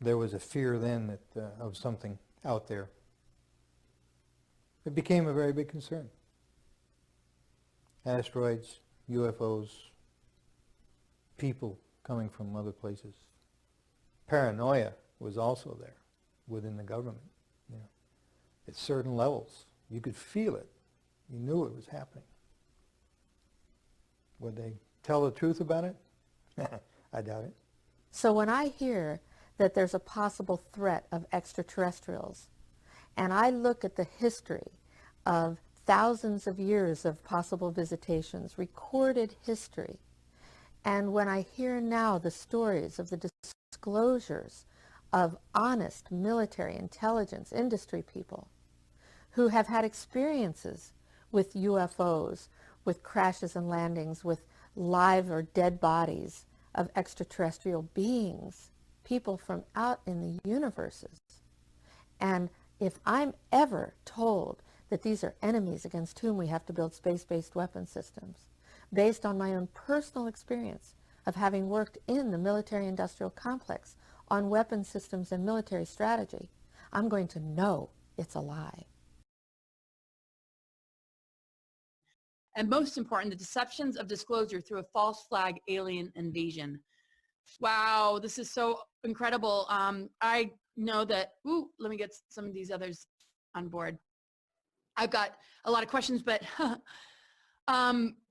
There was a fear then that of something out there. It became a very big concern. Asteroids, UFOs, people coming from other places. Paranoia was also there within the government. You know, at certain levels, you could feel it. You knew it was happening. Would they tell the truth about it? I doubt it. So when I hear that there's a possible threat of extraterrestrials, and I look at the history of thousands of years of possible visitations, recorded history, and when I hear now the stories of the disclosures of honest military intelligence industry people who have had experiences with UFOs, with crashes and landings, with live or dead bodies of extraterrestrial beings, people from out in the universes. And if I'm ever told that these are enemies against whom we have to build space-based weapon systems, based on my own personal experience of having worked in the military-industrial complex on weapon systems and military strategy, I'm going to know it's a lie. And most important, the deceptions of disclosure through a false flag alien invasion. Wow, this is so incredible. I know that, let me get some of these others on board. I've got a lot of questions, but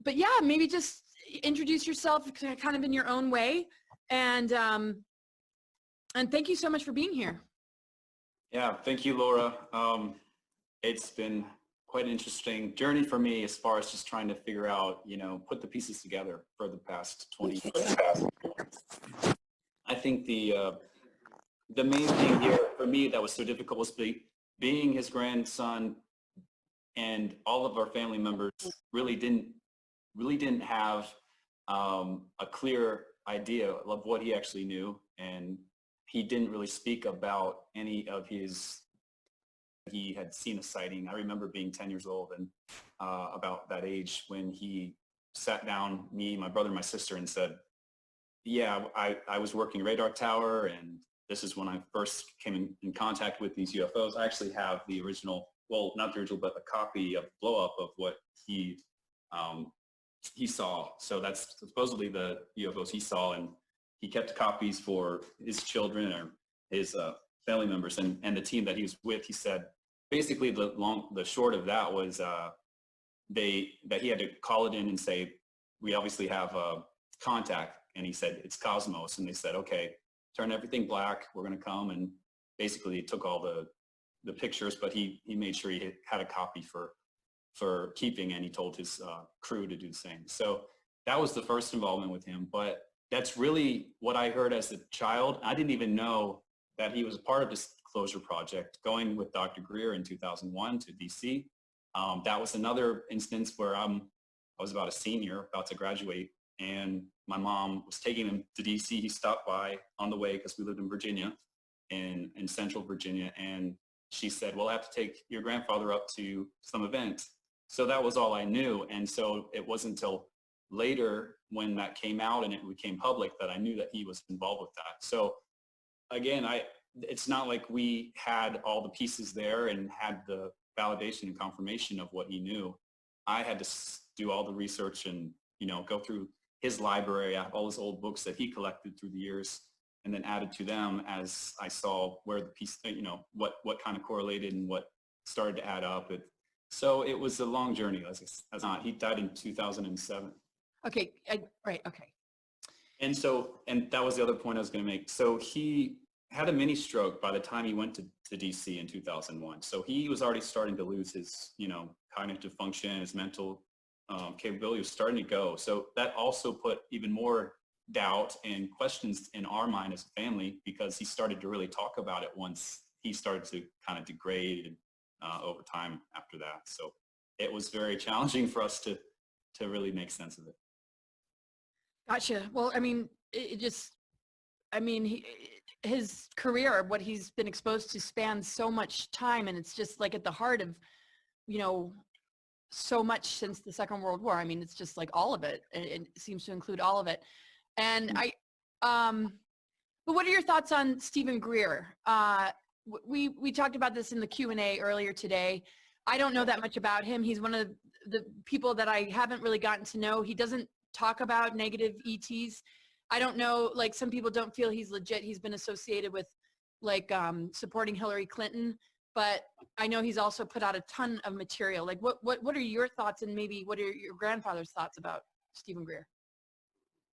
yeah, maybe just introduce yourself kind of in your own way. And thank you so much for being here. Yeah, thank you, Laura. It's been quite an interesting journey for me as far as just trying to figure out, put the pieces together for the past 20 years. I think the main thing here for me that was so difficult was being his grandson, and all of our family members really didn't have a clear idea of what he actually knew, and he didn't really speak about any of he had seen a sighting. I remember being 10 years old and about that age when he sat down, me, my brother, and my sister, and said, yeah, I was working radar tower, and this is when I first came in contact with these UFOs. I actually have the original, well, not the original, but a copy of blow up of what he saw. So that's supposedly the UFOs he saw, and he kept copies for his children or his family members and the team that he was with. He said, basically the short of that was that he had to call it in and say, we obviously have contact. And he said, it's Cosmos. And they said, okay, turn everything black. We're going to come. And basically he took all the pictures, but he made sure he had a copy for keeping, and he told his crew to do the same. So that was the first involvement with him. But that's really what I heard as a child. I didn't even know that he was a part of this Disclosure Project, going with Dr. Greer in 2001 to DC. That was another instance where I was about a senior, about to graduate, and my mom was taking him to DC. He stopped by on the way because we lived in Virginia, in central Virginia, and she said, well, I have to take your grandfather up to some event. So that was all I knew. And so it wasn't until later when that came out and it became public that I knew that he was involved with that. So again, it's not like we had all the pieces there and had the validation and confirmation of what he knew. I had to do all the research and, go through his library, all his old books that he collected through the years, and then added to them as I saw where the piece, what kind of correlated and what started to add up. So it was a long journey. He died in 2007. Okay. Right. Okay. And that was the other point I was going to make. So he had a mini stroke by the time he went to DC in 2001. So he was already starting to lose his, cognitive function, his mental capability was starting to go. So that also put even more doubt and questions in our mind as a family, because he started to really talk about it once he started to kind of degrade over time after that. So it was very challenging for us to really make sense of it. Gotcha. Well, I mean, his career, what he's been exposed to spans so much time, and it's just like at the heart of, so much since the Second World War. I mean, it's just like all of it. It seems to include all of it. And but what are your thoughts on Stephen Greer? We talked about this in the Q&A earlier today. I don't know that much about him. He's one of the people that I haven't really gotten to know. He doesn't talk about negative ETs. I don't know, like some people don't feel he's legit. He's been associated with like supporting Hillary Clinton, but I know he's also put out a ton of material. Like what are your thoughts, and maybe what are your grandfather's thoughts about Stephen Greer?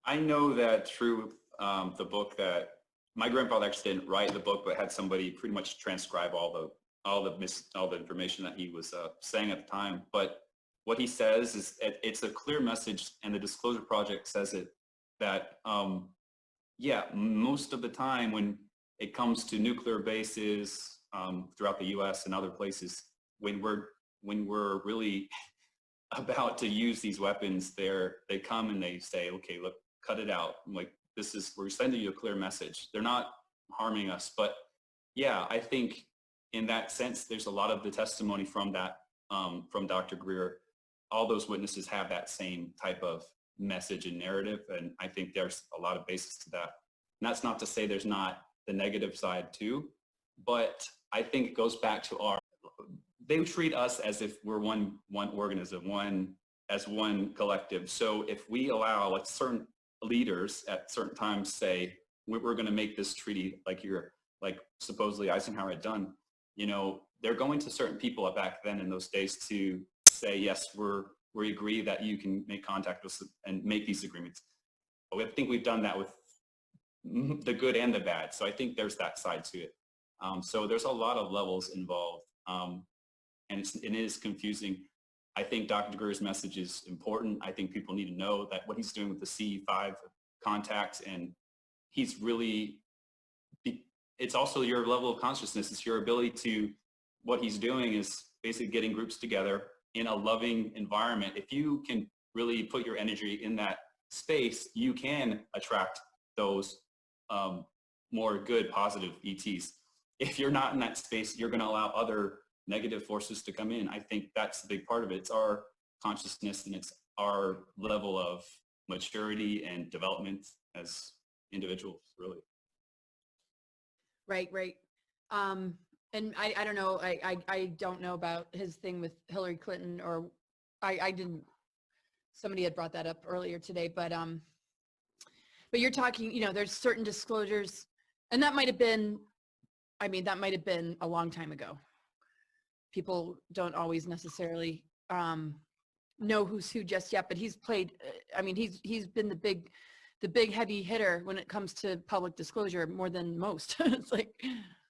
I know that through the book that my grandfather actually didn't write the book, but had somebody pretty much transcribe all the information that he was saying at the time. But what he says is it's a clear message, and the Disclosure Project says it, that most of the time when it comes to nuclear bases throughout the U.S. and other places, when we're really about to use these weapons, they come and they say, okay, look, cut it out. Like, we're sending you a clear message. They're not harming us. But yeah, I think in that sense, there's a lot of the testimony from that, from Dr. Greer. All those witnesses have that same type of message and narrative. And I think there's a lot of basis to that. And that's not to say there's not the negative side too, but I think it goes back to they treat us as if we're one organism, one collective. So if we allow, like, certain leaders at certain times say, we're going to make this treaty like supposedly Eisenhower had done, they're going to certain people back then in those days to say, yes, we agree that you can make contact with us and make these agreements. But I think we've done that with the good and the bad. So I think there's that side to it. So there's a lot of levels involved, and it is confusing. I think Dr. Greer's message is important. I think people need to know that what he's doing with the CE5 contacts, and he's really, it's also your level of consciousness. It's your ability to, what he's doing is basically getting groups together in a loving environment. If you can really put your energy in that space, you can attract those more good, positive ETs. If you're not in that space, you're going to allow other negative forces to come in. I think that's a big part of it. It's our consciousness, and it's our level of maturity and development as individuals, really. Right. And I don't know, I don't know about his thing with Hillary Clinton, or I didn't, somebody had brought that up earlier today, but you're talking, there's certain disclosures, and that might have been a long time ago. People don't always necessarily know who's who just yet, but he's played, he's been the big heavy hitter when it comes to public disclosure, more than most. It's like,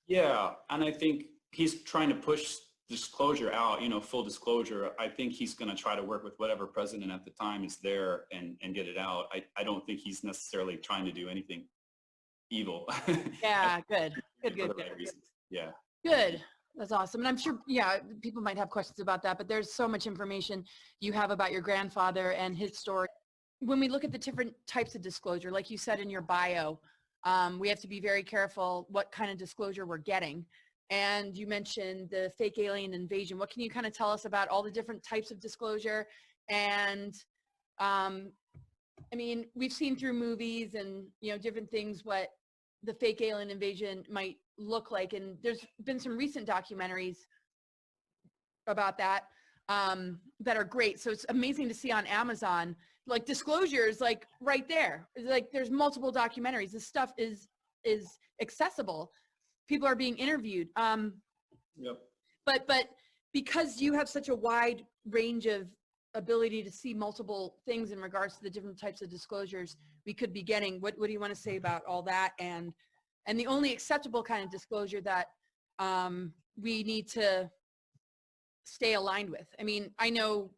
yeah, and I think he's trying to push disclosure out, full disclosure. I think he's going to try to work with whatever president at the time is there and get it out. I don't think he's necessarily trying to do anything evil. Yeah, good. For the right reasons. Yeah. Good. That's awesome. And I'm sure, people might have questions about that, but there's so much information you have about your grandfather and his story. When we look at the different types of disclosure, like you said in your bio, we have to be very careful what kind of disclosure we're getting. and you mentioned the fake alien invasion. What can you kind of tell us about all the different types of disclosure? And I mean, we've seen through movies and, you know, different things what the fake alien invasion might look like. And there's been some recent documentaries about that that are great. So it's amazing to see on Amazon, like disclosures, like right there. It's like there's multiple documentaries. This stuff is accessible. People are being interviewed. Yep. But because you have such a wide range of ability to see multiple things in regards to the different types of disclosures we could be getting, what do you want to say about all that? And the only acceptable kind of disclosure that we need to stay aligned with. I mean, I know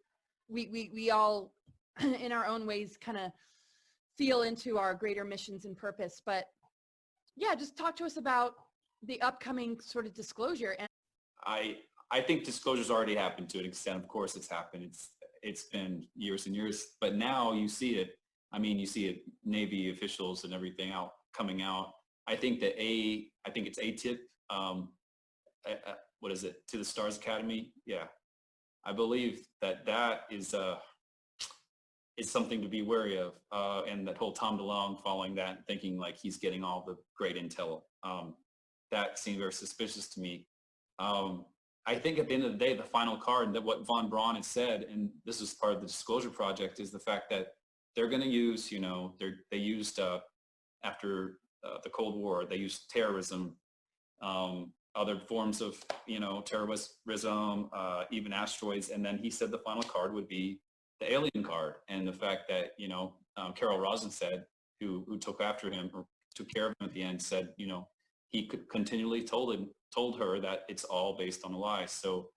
we all in our own ways kind of feel into our greater missions and purpose, but yeah, just talk to us about the upcoming sort of disclosure. And I think disclosure's already happened to an extent. Of course it's happened. It's been years and years, but now you see it. I mean, you see it, Navy officials and everything coming out. I think it's ATIP. What is it? To the Stars Academy? Yeah. I believe that is something to be wary of. And that whole Tom DeLonge following that, thinking like he's getting all the great intel. That seemed very suspicious to me. I think at the end of the day, the final card, that what von Braun had said, and this is part of the disclosure project, is the fact that they're going to use, you know, they used after the Cold War, they used terrorism, other forms of, you know, terrorism, even asteroids. And then he said the final card would be the alien card. And the fact that, you know, Carol Rosin said, who took after him or took care of him at the end, said, you know, he continually told her that it's all based on a lie. So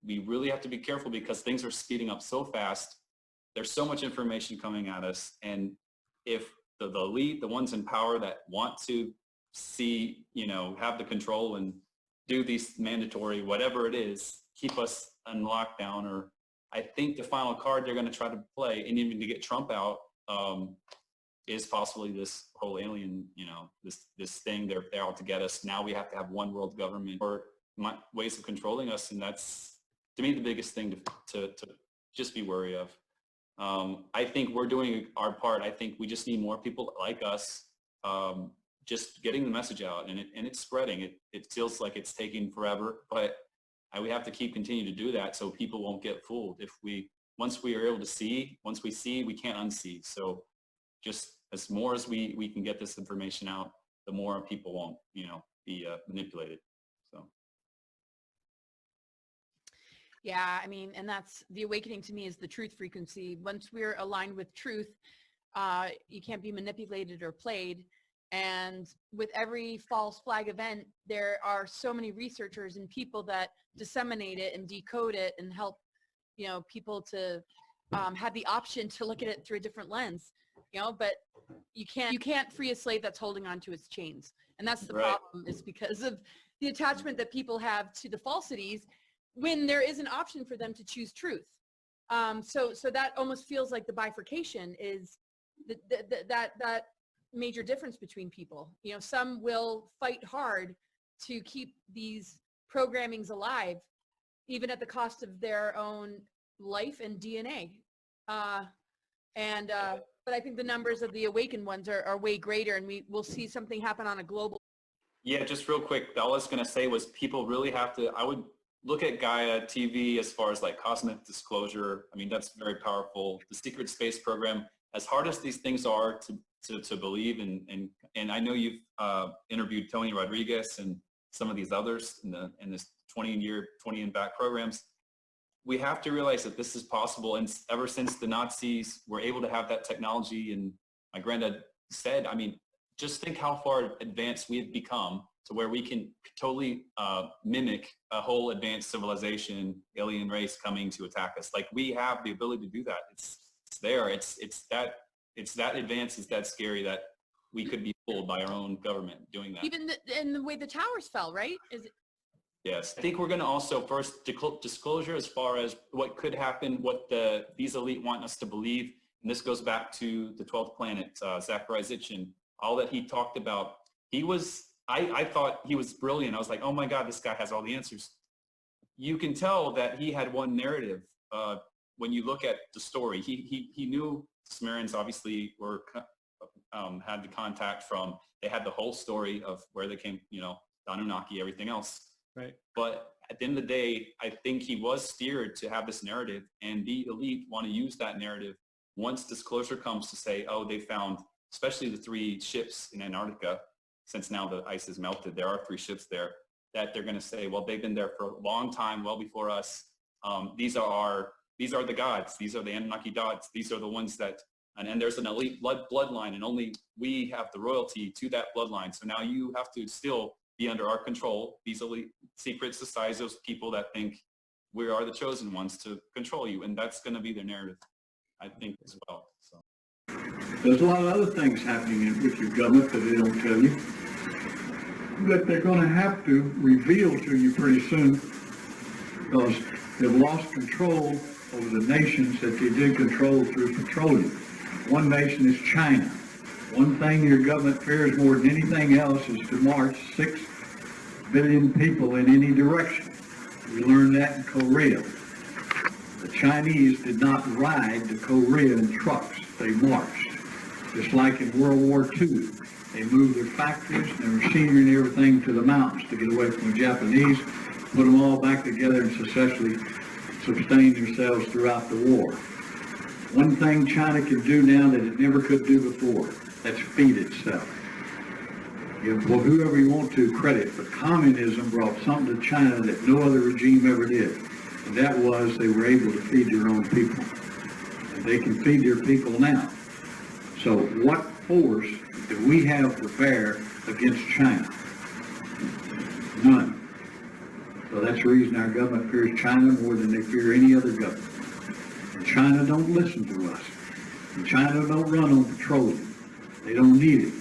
we really have to be careful because things are speeding up so fast. There's so much information coming at us. And if the elite, the ones in power that want to see, you know, have the control and do these mandatory, whatever it is, keep us in lockdown, or I think the final card they're going to try to play, and even to get Trump out, is possibly this whole alien, you know, this thing they're out to get us. Now we have to have one world government or ways of controlling us, and that's, to me, the biggest thing to just be wary of. I think we're doing our part. I think we just need more people like us, just getting the message out, and it's spreading. It feels like it's taking forever, but we have to continue to do that so people won't get fooled. Once we are able to see, once we see, we can't unsee. So just as more as we can get this information out, the more people won't, you know, be manipulated. So. Yeah, I mean, and that's the awakening to me, is the truth frequency. Once we're aligned with truth, you can't be manipulated or played. And with every false flag event, there are so many researchers and people that disseminate it and decode it and help, you know, people to have the option to look at it through a different lens, you know, but you can't free a slave that's holding on to its chains. And that's the problem, is because of the attachment that people have to the falsities when there is an option for them to choose truth. So that almost feels like the bifurcation is that major difference between people. You know, some will fight hard to keep these programmings alive, even at the cost of their own life and DNA. But I think the numbers of the awakened ones are way greater, and we'll see something happen on a global. Yeah, just real quick, all I was going to say was people really have to, I would look at Gaia TV as far as like cosmic disclosure. I mean, that's very powerful. The secret space program, as hard as these things are to believe, and I know you've interviewed Tony Rodriguez and some of these others in this 20 and back programs. We have to realize that this is possible. And ever since the Nazis were able to have that technology, and my granddad said, I mean, just think how far advanced we have become to where we can totally mimic a whole advanced civilization, alien race coming to attack us. Like, we have the ability to do that. It's there. It's that advanced, it's that scary that we could be fooled by our own government doing that. Even in the way the towers fell, right? Yes. I think we're going to also first disclosure as far as what could happen, what these elite want us to believe. And this goes back to the 12th planet, Zachariah Sitchin, all that he talked about. He was I thought he was brilliant. I was like, oh my God, this guy has all the answers. You can tell that he had one narrative. When you look at the story, he knew Sumerians obviously were had the contact from. They had the whole story of where they came, you know, the Anunnaki, everything else. Right. But at the end of the day, I think he was steered to have this narrative, and the elite want to use that narrative once disclosure comes to say, oh, they found, especially the 3 ships in Antarctica, since now the ice is melted, there are 3 ships there, that they're going to say, well, they've been there for a long time, well before us. These are the gods. These are the Anunnaki gods. These are the ones that, and there's an elite bloodline, and only we have the royalty to that bloodline. So now you have to still be under our control. These elite secret societies, those people that think we are the chosen ones to control you, and that's going to be their narrative, I think, as well. So there's a lot of other things happening with your government that they don't tell you, that they're going to have to reveal to you pretty soon, because they've lost control over the nations that they did control through petroleum. One nation is China. One thing your government fears more than anything else is to march 6 billion people in any direction. We learned that in Korea. The Chinese did not ride to Korea in trucks. They marched. Just like in World War II. They moved their factories and their machinery and everything to the mountains to get away from the Japanese, put them all back together and successfully sustain themselves throughout the war. One thing China can do now that it never could do before, that's feed itself. Give whoever you want to credit, but communism brought something to China that no other regime ever did. And that was they were able to feed their own people. And they can feed their people now. So what force do we have to bear against China? None. So that's the reason our government fears China more than they fear any other government. And China don't listen to us. And China don't run on petroleum. They don't need it.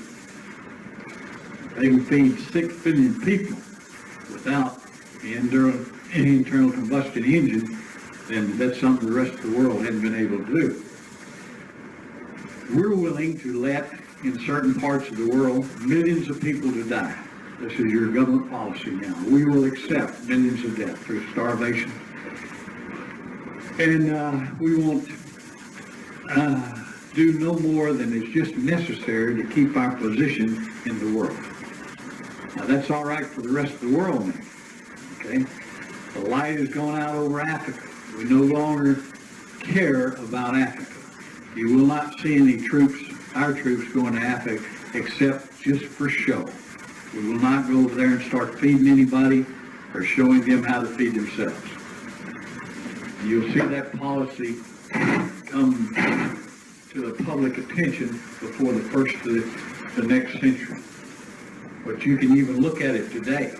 They can feed 6 billion people without any internal combustion engine, then that's something the rest of the world hasn't been able to do. We're willing to let, in certain parts of the world, millions of people to die. This is your government policy now. We will accept millions of deaths through starvation. And we won't do no more than is just necessary to keep our position in the world. Now that's all right for the rest of the world now, okay? The light has gone out over Africa. We no longer care about Africa. You will not see any troops, our troops, going to Africa except just for show. We will not go over there and start feeding anybody or showing them how to feed themselves. You'll see that policy come to the public attention before the first of the next century. But you can even look at it today.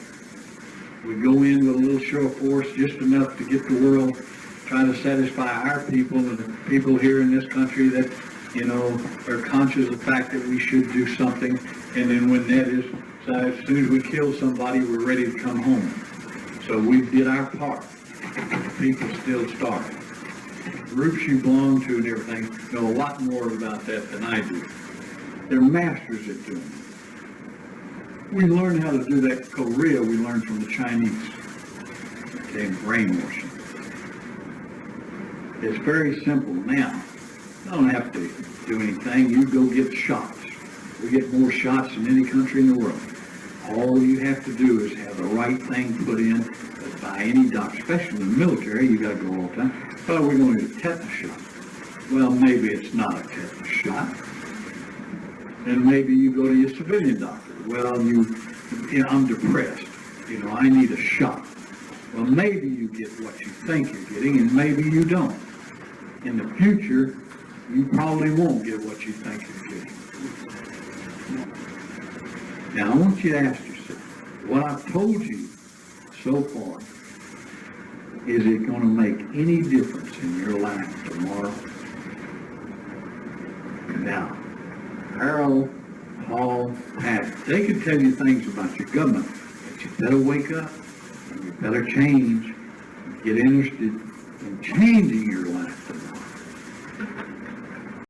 We go in with a little show of force, just enough to get the world, try to satisfy our people and the people here in this country that, you know, are conscious of the fact that we should do something. And then when that is, so as soon as we kill somebody, we're ready to come home. So we did our part. People still starve. Groups you belong to and everything know a lot more about that than I do. They're masters at doing it. We learned how to do that in Korea. We learned from the Chinese. Okay, brainwashing. It's very simple now. You don't have to do anything. You go get shots. We get more shots than any country in the world. All you have to do is have the right thing put in by any doctor, especially in the military. You got to go all the time. Oh, we're going to do a tetanus shot. Well, maybe it's not a tetanus shot. And maybe you go to your civilian doctor. Well, I'm depressed. You know, I need a shot. Well, maybe you get what you think you're getting, and maybe you don't. In the future, you probably won't get what you think you're getting. Now, I want you to ask yourself, what I've told you so far, is it going to make any difference in your life tomorrow? Now, Harold, Paul, Pat, they could tell you things about your government, but you better wake up, and you better change, get interested in changing your life.